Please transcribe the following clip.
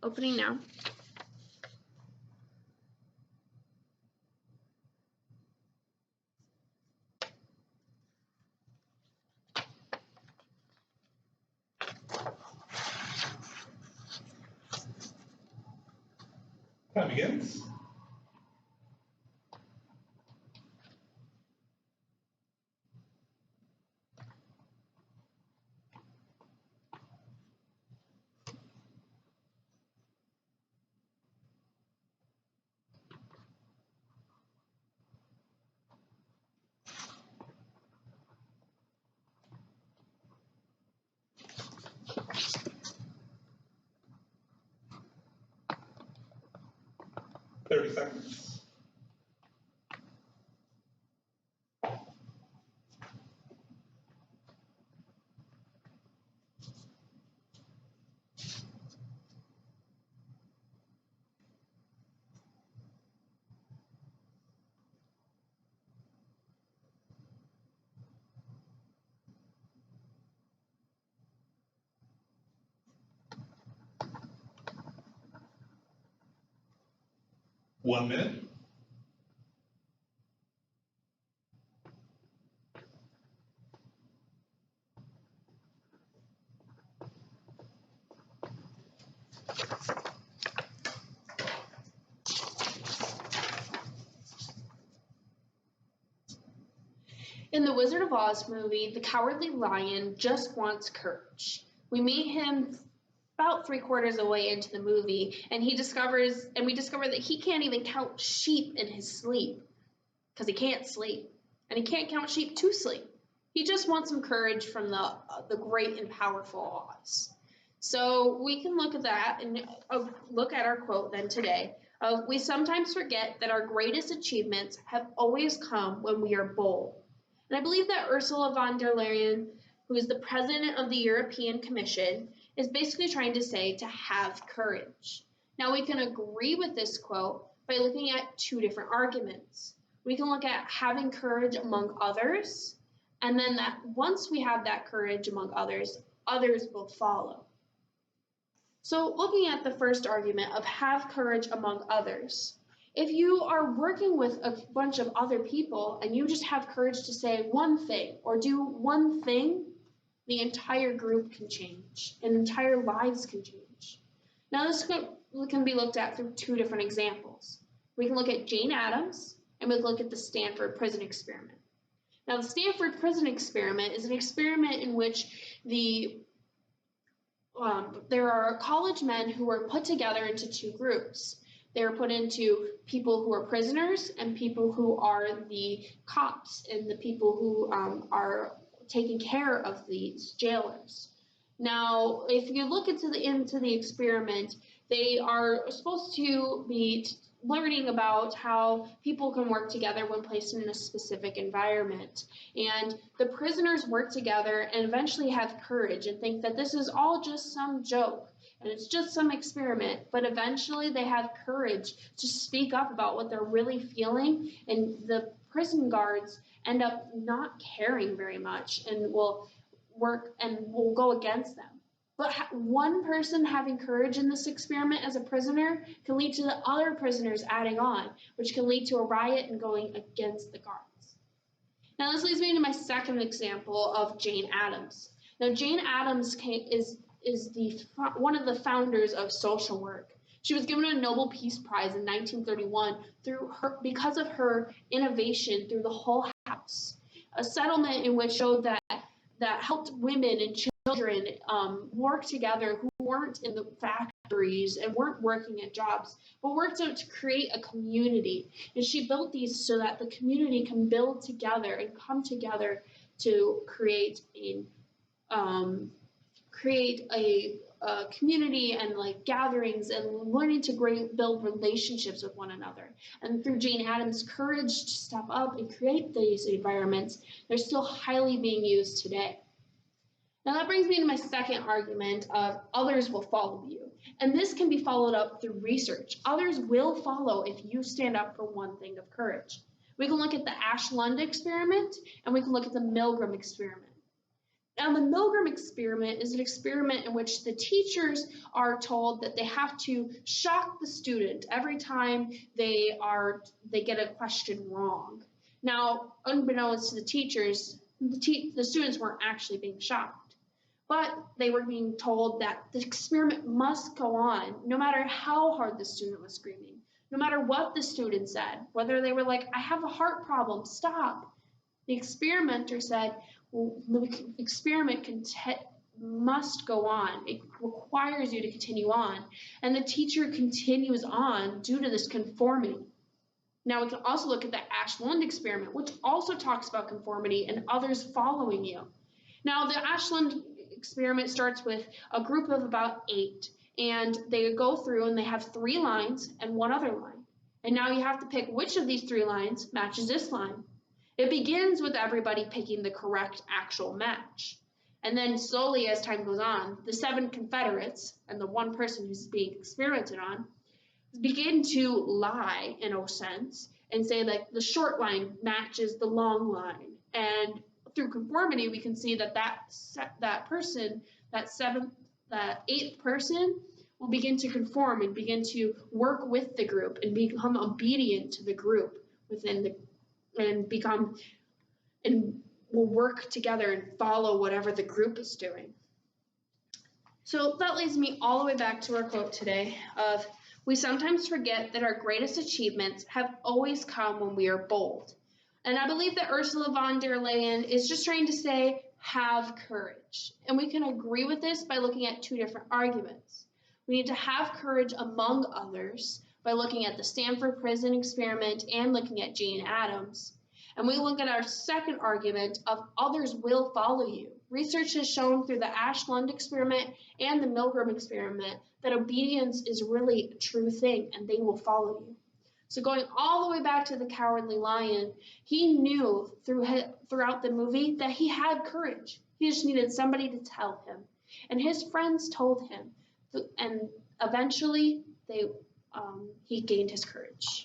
Opening now. Time begins. $30 seconds. One minute. In the Wizard of Oz movie, the Cowardly Lion just wants courage. We meet him about 3/4 of the way into the movie, and we discover that he can't even count sheep in his sleep because he can't sleep, and he can't count sheep to sleep. He just wants some courage from the great and powerful Oz. So we can look at that and look at our quote then today. We sometimes forget that our greatest achievements have always come when we are bold. And I believe that Ursula von der Leyen, who is the president of the European Commission, is basically trying to say to have courage. Now we can agree with this quote by looking at two different arguments. We can look at having courage among others, and then that once we have that courage among others, others will follow. So looking at the first argument of have courage among others, if you are working with a bunch of other people and you just have courage to say one thing or do one thing, the entire group can change and entire lives can change. Now this can be looked at through two different examples. We can look at Jane Addams and we can look at the Stanford Prison Experiment. Now the Stanford Prison Experiment is an experiment in which there are college men who were put together into two groups. They were put into people who are prisoners and people who are the cops and the people who are taking care of these jailers. Now, if you look into the experiment, they are supposed to be learning about how people can work together when placed in a specific environment. And the prisoners work together and eventually have courage and think that this is all just some joke and it's just some experiment, but eventually they have courage to speak up about what they're really feeling, and the prison guards end up not caring very much and will go against them. But one person having courage in this experiment as a prisoner can lead to the other prisoners adding on, which can lead to a riot and going against the guards. Now this leads me to my second example of Jane Addams. Now Jane Addams is one of the founders of social work. She was given a Nobel Peace Prize in 1931 because of her innovation through the whole house, a settlement in which showed that helped women and children work together who weren't in the factories and weren't working at jobs, but worked out to create a community. And she built these so that the community can build together and come together to create a community and like gatherings and learning to build relationships with one another. And through Jane Addams' courage to step up and create these environments, they're still highly being used today. Now that brings me to my second argument of others will follow you. And this can be followed up through research. Others will follow if you stand up for one thing of courage. We can look at the Ashland experiment and we can look at the Milgram experiment. Now, the Milgram experiment is an experiment in which the teachers are told that they have to shock the student every time they get a question wrong. Now, unbeknownst to the teachers, the students weren't actually being shocked, but they were being told that the experiment must go on no matter how hard the student was screaming, no matter what the student said, whether they were like, I have a heart problem, stop. The experimenter said, well, the experiment must go on. It requires you to continue on. And the teacher continues on due to this conformity. Now we can also look at the Ashland experiment, which also talks about conformity and others following you. Now the Ashland experiment starts with a group of about 8, and they go through and they have 3 lines and 1 other line. And now you have to pick which of these 3 lines matches this line. It begins with everybody picking the correct actual match. And then slowly as time goes on, the 7 Confederates and the 1 person who's being experimented on begin to lie in a sense and say that the short line matches the long line. And through conformity, we can see that that person, that 8th person, will begin to conform and begin to work with the group and become obedient to the group and will work together and follow whatever the group is doing. So that leads me all the way back to our quote today of, we sometimes forget that our greatest achievements have always come when we are bold. And I believe that Ursula von der Leyen is just trying to say, have courage. And we can agree with this by looking at 2 different arguments. We need to have courage among others by looking at the Stanford Prison experiment and looking at Jane Addams. And we look at our second argument of others will follow you. Research has shown through the Ashland experiment and the Milgram experiment that obedience is really a true thing and they will follow you. So going all the way back to the Cowardly Lion, he knew throughout the movie that he had courage. He just needed somebody to tell him. And his friends told him. And eventually he gained his courage.